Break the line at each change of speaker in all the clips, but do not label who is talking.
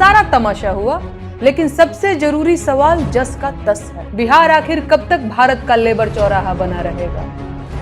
सारा तमाशा हुआ, लेकिन सबसे जरूरी सवाल जस का तस है। बिहार आखिर कब तक भारत का लेबर चौराहा बना रहेगा?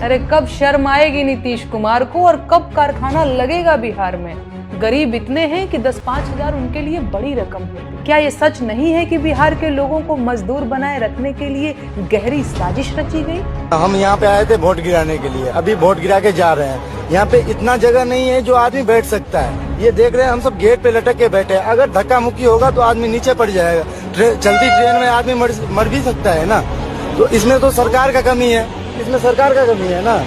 अरे कब शर्म आएगी नीतीश कुमार को और कब कारखाना लगेगा बिहार में? गरीब इतने हैं कि 10-5 हजार उनके लिए बड़ी रकम है। क्या ये सच नहीं है कि बिहार के लोगों को मजदूर बनाए रखने के लिए गहरी साजिश रची गई?
हम यहाँ पे आए थे वोट गिराने के लिए, अभी वोट गिरा के जा रहे हैं। यहाँ पे इतना जगह नहीं है जो आदमी बैठ सकता है। ये देख रहे हैं हम सब गेट पे लटक के बैठे हैं। अगर धक्का मुक्की होगा तो आदमी नीचे पड़ जाएगा। चलती ट्रेन में आदमी मर भी सकता है ना। तो इसमें तो सरकार का कमी है, इसमें सरकार का कमी है ना।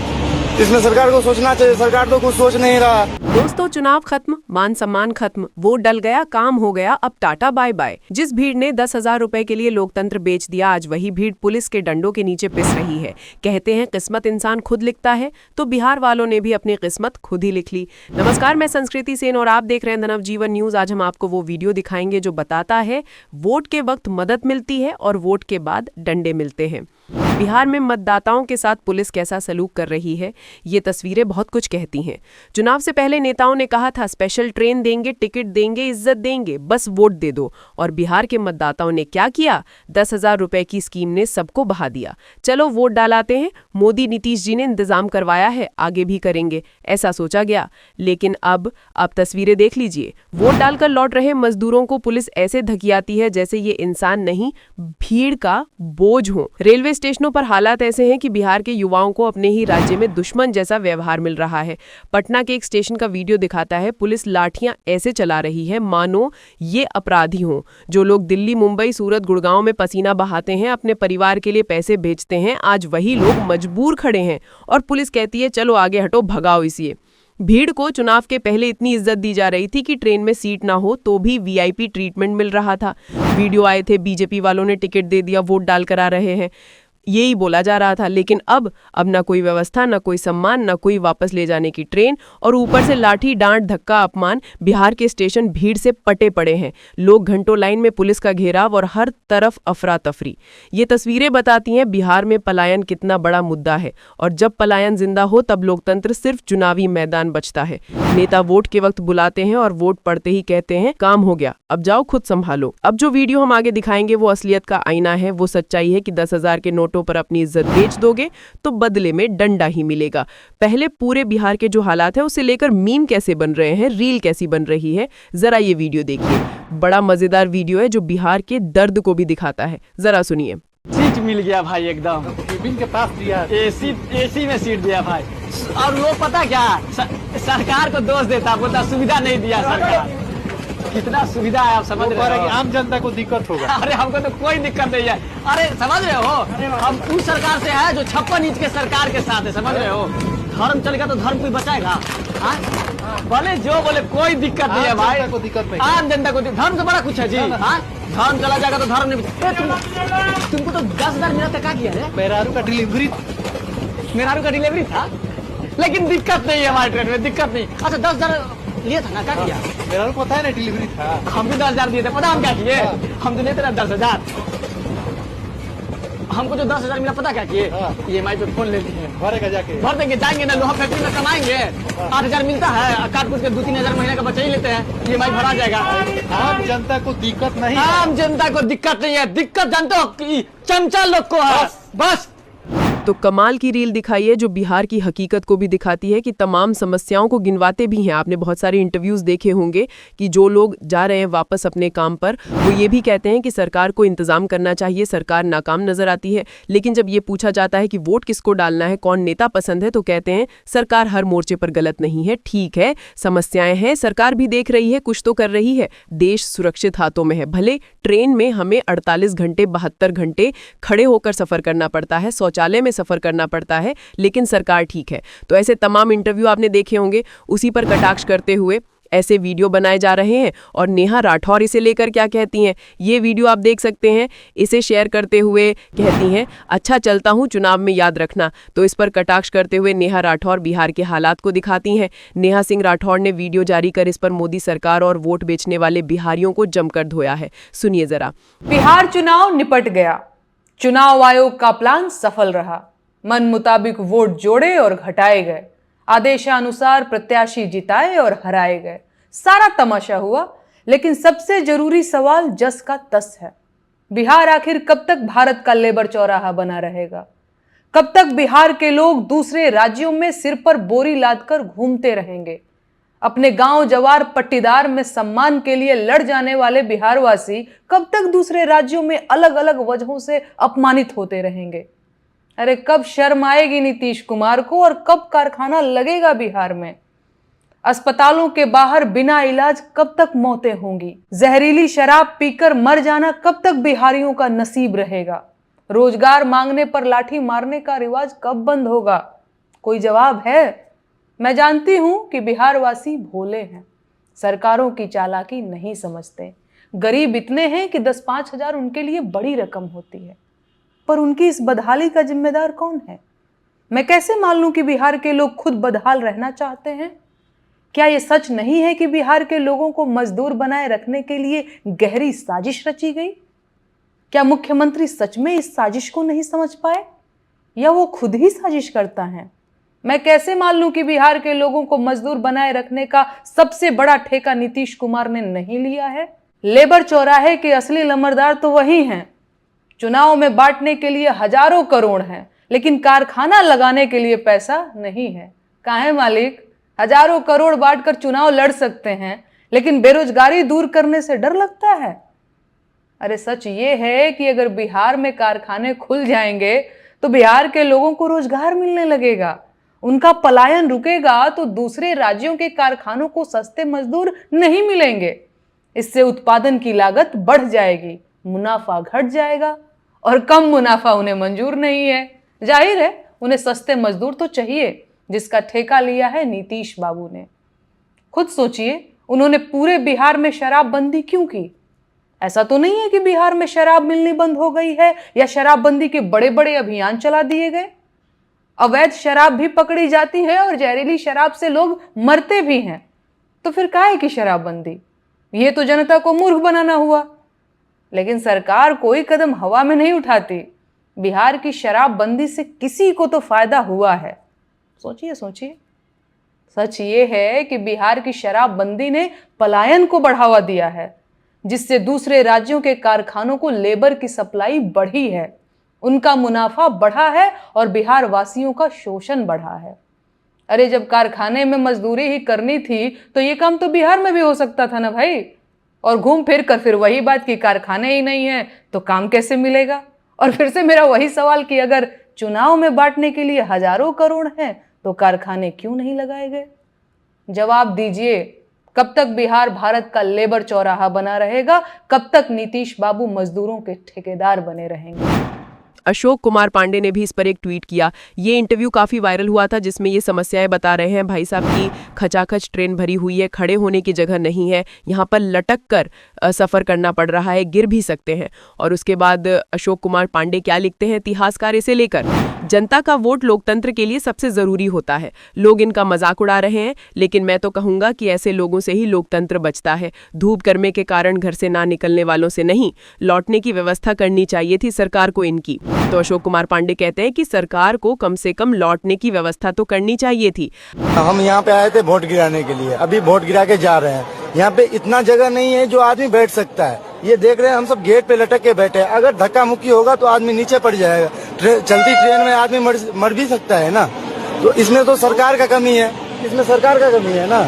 इसमें सरकार को सोचना चाहिए। सरकार तो कुछ सोच नहीं रहा।
दोस्तों, चुनाव खत्म, मान सम्मान खत्म, वोट डल गया, काम हो गया, अब टाटा बाय बाय। जिस भीड़ ने 10,000 रुपए के लिए लोकतंत्र बेच दिया, आज वही भीड़ पुलिस के डंडों के नीचे पिस रही है। कहते हैं किस्मत इंसान खुद लिखता है, तो बिहार वालों ने भी अपनी किस्मत खुद ही लिख ली। नमस्कार, मैं संस्कृति सेन और आप देख रहे हैं नवजीवन न्यूज। आज हम आपको वो वीडियो दिखाएंगे जो बताता है वोट के वक्त मदद मिलती है और वोट के बाद डंडे मिलते हैं। बिहार में मतदाताओं के साथ पुलिस कैसा सलूक कर रही है, ये तस्वीरें बहुत कुछ कहती हैं। चुनाव से पहले नेताओं ने कहा था स्पेशल ट्रेन देंगे, टिकट देंगे, इज्जत देंगे, बस वोट दे दो। और बिहार के मतदाताओं ने क्या किया? 10,000 रुपए की स्कीम ने सबको बहा दिया। चलो वोट डालाते हैं, मोदी नीतीश जी ने इंतजाम करवाया है, आगे भी करेंगे, ऐसा सोचा गया। लेकिन अब तस्वीरें देख लीजिए। वोट डालकर लौट रहे मजदूरों को पुलिस ऐसे धकियाती है जैसे ये इंसान नहीं, भीड़ का बोझ हो। रेलवे स्टेशनों पर हालात ऐसे हैं कि बिहार के युवाओं को अपने ही राज्य में दुश्मन जैसा व्यवहार मिल रहा है। पटना के एक स्टेशन का वीडियो दिखाता है, पुलिस लाठियां ऐसे चला रही है मानो ये अपराधी हों। जो लोग दिल्ली, मुंबई, सूरत, गुड़गांव में पसीना बहाते हैं, अपने परिवार के लिए पैसे भेजते हैं, आज वही लोग मजबूर खड़े हैं और पुलिस कहती है चलो आगे हटो, भगाओ इसे। भीड़ को चुनाव के पहले इतनी इज्जत दी जा रही थी कि ट्रेन में सीट ना हो तो भी वीआईपी ट्रीटमेंट मिल रहा था। वीडियो आए थे, बीजेपी वालों ने टिकट दे दिया, वोट डाल कर आ रहे हैं, यही बोला जा रहा था। लेकिन अब ना कोई व्यवस्था, ना कोई सम्मान, ना कोई वापस ले जाने की ट्रेन, और ऊपर से लाठी, डांट, धक्का, अपमान। बिहार के स्टेशन भीड़ से पटे पड़े हैं। लोग घंटों लाइन में, पुलिस का घेराव और हर तरफ अफरा तफरी। ये तस्वीरें बताती हैं बिहार में पलायन कितना बड़ा मुद्दा है। और जब पलायन जिंदा हो तब लोकतंत्र सिर्फ चुनावी मैदान बचता है। नेता वोट के वक्त बुलाते हैं और वोट पड़ते ही कहते हैं काम हो गया, अब जाओ खुद संभालो। अब जो वीडियो हम आगे दिखाएंगे वो असलियत का आईना है। वो सच्चाई है कि 10,000 के नोटों पर अपनी इज्जत बेच दोगे तो बदले में डंडा ही मिलेगा। पहले पूरे बिहार के जो हालात है उसे लेकर मीम कैसे बन रहे हैं, रील कैसी बन रही है, जरा ये वीडियो देखिए। बड़ा मजेदार वीडियो है जो बिहार के दर्द को भी दिखाता है, जरा सुनिए।
सीट मिल गया भाई, एकदम केबिन के पास दिया, एसी में सीट दिया भाई। और वो पता क्या, सरकार को दोष देता, बोलता सुविधा नहीं दिया सरकार। कितना सुविधा है, आप समझ रहे हो?
आम जनता को दिक्कत होगा।
अरे हमको तो कोई दिक्कत नहीं है। अरे समझ रहे हो, हम उस सरकार से है जो 56 इंच के सरकार के साथ है, समझ रहे हो? धर्म चलेगा तो धर्म कोई बचाएगा? भले जो बोले, कोई दिक्कत नहीं है भाई। आम जनता को धर्म से बड़ा कुछ है जी। धर्म चला जाएगा तो धर्म नहीं। तुमको तो 10,000 मिला था, क्या किया रे?
मेहरारू का डिलीवरी
था, लेकिन दिक्कत नहीं है हमारे ट्रेन में, दिक्कत नहीं। अच्छा 10,000 लिया था ना, क्या किया?
मेहरारू पता है ना, डिलीवरी था।
हम भी 10,000 दिए थे, पता हम क्या किए? हम तो लेते ना 10,000। हमको जो 10,000 मिला पता क्या किए? EMI पे फोन लेते हैं,
भरेगा जाके,
भर देंगे, जाएंगे ना लोहा फैक्ट्री में कमाएंगे। 8,000 मिलता है, काट कुछ के 2-3 हजार महीने का बचा ही लेते हैं, EMI भरा जाएगा।
आम जनता को दिक्कत नहीं,
आम जनता को दिक्कत नहीं है। दिक्कत जानते हो कि चमचा लोग को है, बस।
तो कमाल की रील दिखाई है जो बिहार की हकीकत को भी दिखाती है कि तमाम समस्याओं को गिनवाते भी हैं। आपने बहुत सारे इंटरव्यूज देखे होंगे कि जो लोग जा रहे हैं वापस अपने काम पर, वो ये भी कहते हैं कि सरकार को इंतजाम करना चाहिए, सरकार नाकाम नजर आती है। लेकिन जब ये पूछा जाता है कि वोट किसको डालना है, कौन नेता पसंद है, तो कहते हैं सरकार हर मोर्चे पर गलत नहीं है। ठीक है, समस्याएं हैं, सरकार भी देख रही है, कुछ तो कर रही है। देश सुरक्षित हाथों में है। भले ट्रेन में हमें 48 घंटे 72 घंटे खड़े होकर सफर करना पड़ता है, शौचालय में सफर करना पड़ता है, लेकिन सरकार ठीक है। तो ऐसे तमाम इंटरव्यू आपने देखे होंगे। उसी पर कटाक्ष करते हुए ऐसे वीडियो बनाए जा रहे हैं। और नेहा राठौर इसे लेकर क्या कहती हैं, ये वीडियो आप देख सकते हैं। इसे शेयर करते हुए कहती हैं, अच्छा चलता हूं, चुनाव में याद रखना। तो इस पर कटाक्ष करते हुए नेहा राठौर बिहार के हालात को दिखाती हैं। नेहा सिंह राठौर ने वीडियो जारी कर इस पर मोदी सरकार और वोट बेचने वाले बिहारियों को जमकर धोया है। सुनिए जरा।
बिहार चुनाव निपट गया, चुनाव आयोग का प्लान सफल रहा, मन मुताबिक वोट जोड़े और घटाए गए, आदेशानुसार प्रत्याशी जिताए और हराए गए। सारा तमाशा हुआ, लेकिन सबसे जरूरी सवाल जस का तस है। बिहार आखिर कब तक भारत का लेबर चौराहा बना रहेगा? कब तक बिहार के लोग दूसरे राज्यों में सिर पर बोरी लादकर घूमते रहेंगे? अपने गांव जवार पट्टीदार में सम्मान के लिए लड़ जाने वाले बिहारवासी कब तक दूसरे राज्यों में अलग अलग वजहों से अपमानित होते रहेंगे? अरे कब शर्म आएगी नीतीश कुमार को और कब कारखाना लगेगा बिहार में? अस्पतालों के बाहर बिना इलाज कब तक मौतें होंगी? जहरीली शराब पीकर मर जाना कब तक बिहारियों का नसीब रहेगा? रोजगार मांगने पर लाठी मारने का रिवाज कब बंद होगा? कोई जवाब है? मैं जानती हूं कि बिहारवासी भोले हैं, सरकारों की चालाकी नहीं समझते। गरीब इतने हैं कि 10-5 हजार उनके लिए बड़ी रकम होती है, पर उनकी इस बदहाली का जिम्मेदार कौन है? मैं कैसे मान लूं कि बिहार के लोग खुद बदहाल रहना चाहते हैं? क्या यह सच नहीं है कि बिहार के लोगों को मजदूर बनाए रखने के लिए गहरी साजिश रची गई? क्या मुख्यमंत्री सच में इस साजिश को नहीं समझ पाए, या वो खुद ही साजिश करता है? मैं कैसे मान लूं कि बिहार के लोगों को मजदूर बनाए रखने का सबसे बड़ा ठेका नीतीश कुमार ने नहीं लिया है? लेबर चौराहे के असली लमरदार तो वही हैं। चुनाव में बांटने के लिए हजारों करोड़ हैं, लेकिन कारखाना लगाने के लिए पैसा नहीं है। काहे मालिक? हजारों करोड़ बांटकर चुनाव लड़ सकते हैं, लेकिन बेरोजगारी दूर करने से डर लगता है? अरे सच ये है कि अगर बिहार में कारखाने खुल जाएंगे तो बिहार के लोगों को रोजगार मिलने लगेगा, उनका पलायन रुकेगा, तो दूसरे राज्यों के कारखानों को सस्ते मजदूर नहीं मिलेंगे। इससे उत्पादन की लागत बढ़ जाएगी, मुनाफा घट जाएगा, और कम मुनाफा उन्हें मंजूर नहीं है। जाहिर है उन्हें सस्ते मजदूर तो चाहिए, जिसका ठेका लिया है नीतीश बाबू ने। खुद सोचिए, उन्होंने पूरे बिहार में शराबबंदी क्यों की? ऐसा तो नहीं है कि बिहार में शराब मिलनी बंद हो गई है या शराबबंदी के बड़े बड़े अभियान चला दिए गए। अवैध शराब भी पकड़ी जाती है और जहरीली शराब से लोग मरते भी हैं, तो फिर काहे की शराबबंदी? ये तो जनता को मूर्ख बनाना हुआ। लेकिन सरकार कोई कदम हवा में नहीं उठाती। बिहार की शराबबंदी से किसी को तो फायदा हुआ है। सोचिए सोचिए। सच ये है कि बिहार की शराबबंदी ने पलायन को बढ़ावा दिया है, जिससे दूसरे राज्यों के कारखानों को लेबर की सप्लाई बढ़ी है, उनका मुनाफा बढ़ा है और बिहार वासियों का शोषण बढ़ा है। अरे जब कारखाने में मजदूरी ही करनी थी तो ये काम तो बिहार में भी हो सकता था ना भाई। और घूम फिर कर फिर वही बात कि कारखाने ही नहीं है तो काम कैसे मिलेगा? और फिर से मेरा वही सवाल कि अगर चुनाव में बांटने के लिए हजारों करोड़ हैं तो कारखाने क्यों नहीं लगाए गए? जवाब दीजिए। कब तक बिहार भारत का लेबर चौराहा बना रहेगा? कब तक नीतीश बाबू मजदूरों के ठेकेदार बने रहेंगे?
अशोक कुमार पांडे ने भी इस पर एक ट्वीट किया। ये इंटरव्यू काफी वायरल हुआ था, जिसमें ये समस्याएं बता रहे हैं भाई साहब की खचाखच ट्रेन भरी हुई है, खड़े होने की जगह नहीं है, यहाँ पर लटक कर सफर करना पड़ रहा है, गिर भी सकते हैं। और उसके बाद अशोक कुमार पांडे क्या लिखते हैं, इतिहासकार इसे लेकर, जनता का वोट लोकतंत्र के लिए सबसे जरूरी होता है। लोग इनका मजाक उड़ा रहे हैं, लेकिन मैं तो कहूंगा कि ऐसे लोगों से ही लोकतंत्र बचता है। धूप गर्मी के कारण घर से ना निकलने वालों से नहीं, लौटने की व्यवस्था करनी चाहिए थी सरकार को इनकी। तो अशोक कुमार पांडे कहते हैं कि सरकार को कम से कम लौटने की व्यवस्था तो करनी चाहिए थी।
हम यहाँ पे आए थे वोट गिराने के लिए, अभी वोट गिरा के जा रहे हैं। यहाँ पे इतना जगह नहीं है जो आदमी बैठ सकता है। ये देख रहे हैं हम सब गेट पे लटक के बैठे हैं। अगर धक्का मुक्की होगा तो आदमी नीचे पड़ जाएगा। चलती ट्रेन में आदमी मर भी सकता है ना। तो इसमें तो सरकार का कमी है, इसमें सरकार का कमी है ना।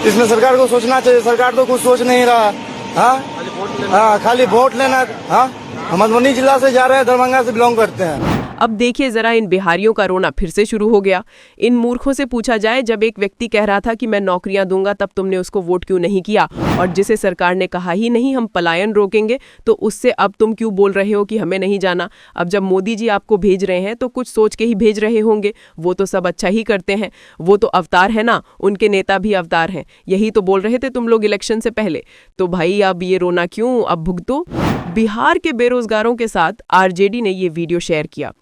इसमें सरकार को सोचना चाहिए। सरकार तो कुछ सोच नहीं रहा। हाँ, खाली वोट लेना। हाँ, हम मधुबनी जिला से जा रहे हैं, दरभंगा से बिलोंग करते हैं।
अब देखिए जरा, इन बिहारियों का रोना फिर से शुरू हो गया। इन मूर्खों से पूछा जाए, जब एक व्यक्ति कह रहा था कि मैं नौकरियां दूंगा, तब तुमने उसको वोट क्यों नहीं किया? और जिसे सरकार ने कहा ही नहीं हम पलायन रोकेंगे, तो उससे अब तुम क्यों बोल रहे हो कि हमें नहीं जाना? अब जब मोदी जी आपको भेज रहे हैं तो कुछ सोच के ही भेज रहे होंगे। वो तो सब अच्छा ही करते हैं, वो तो अवतार है ना, उनके नेता भी अवतार हैं। यही तो बोल रहे थे तुम लोग इलेक्शन से पहले। तो भाई अब ये रोना क्यों, अब भुगतो। बिहार के बेरोजगारों के साथ आरजेडी ने ये वीडियो शेयर किया।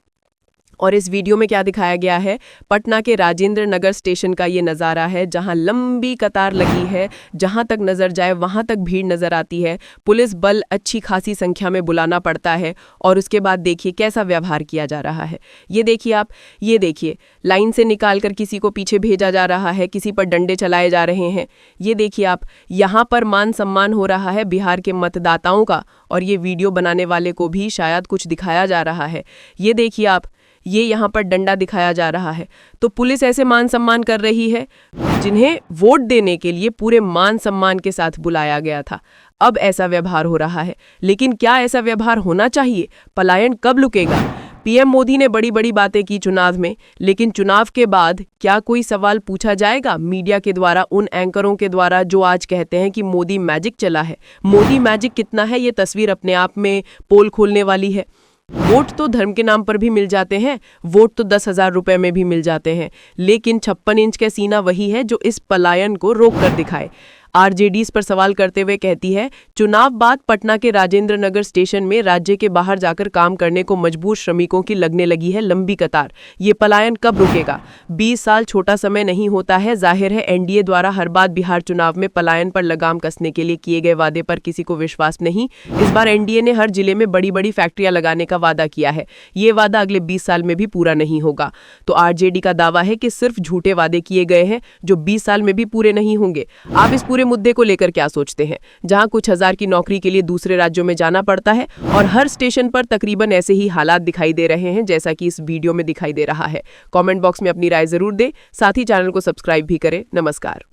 और इस वीडियो में क्या दिखाया गया है, पटना के राजेंद्र नगर स्टेशन का ये नज़ारा है, जहां लंबी कतार लगी है, जहां तक नज़र जाए वहां तक भीड़ नज़र आती है। पुलिस बल अच्छी खासी संख्या में बुलाना पड़ता है और उसके बाद देखिए कैसा व्यवहार किया जा रहा है। ये देखिए आप, ये देखिए लाइन से निकाल कर किसी को पीछे भेजा जा रहा है, किसी पर डंडे चलाए जा रहे हैं। ये देखिए आप, यहाँ पर मान सम्मान हो रहा है बिहार के मतदाताओं का, और ये वीडियो बनाने वाले को भी शायद कुछ दिखाया जा रहा है। ये देखिए आप, ये यहाँ पर डंडा दिखाया जा रहा है। तो पुलिस ऐसे मान सम्मान कर रही है जिन्हें वोट देने के लिए पूरे मान सम्मान के साथ बुलाया गया था। अब ऐसा व्यवहार हो रहा है, लेकिन क्या ऐसा व्यवहार होना चाहिए? पलायन कब रुकेगा? पीएम मोदी ने बड़ी बड़ी बातें की चुनाव में, लेकिन चुनाव के बाद क्या कोई सवाल पूछा जाएगा मीडिया के द्वारा, उन एंकरों के द्वारा जो आज कहते हैं कि मोदी मैजिक चला है? मोदी मैजिक कितना है, ये तस्वीर अपने आप में पोल खोलने वाली है। वोट तो धर्म के नाम पर भी मिल जाते हैं, वोट तो 10,000 रुपए में भी मिल जाते हैं, लेकिन 56 इंच का सीना वही है जो इस पलायन को रोक कर दिखाए। आरजेडी इस पर सवाल करते हुए कहती है, चुनाव बाद पटना के राजेंद्र नगर स्टेशन में राज्य के बाहर जाकर काम करने को मजबूर श्रमिकों की लगने लगी है लंबी कतार। ये पलायन कब रुकेगा? 20 साल छोटा समय नहीं होता है। जाहिर है एनडीए द्वारा हर बार बिहार चुनाव में पलायन पर लगाम कसने के लिए किए गए वादे पर किसी को विश्वास नहीं। इस बार एनडीए ने हर जिले में बड़ी बड़ी फैक्ट्रियां लगाने का वादा किया है। ये वादा अगले 20 साल में भी पूरा नहीं होगा। तो आरजेडी का दावा है कि सिर्फ झूठे वादे किए गए हैं जो 20 साल में भी पूरे नहीं होंगे। आप इस पूरे मुद्दे को लेकर क्या सोचते हैं? जहां कुछ हजार की नौकरी के लिए दूसरे राज्यों में जाना पड़ता है और हर स्टेशन पर तकरीबन ऐसे ही हालात दिखाई दे रहे हैं जैसा कि इस वीडियो में दिखाई दे रहा है। कमेंट बॉक्स में अपनी राय जरूर दें, साथ ही चैनल को सब्सक्राइब भी करें। नमस्कार।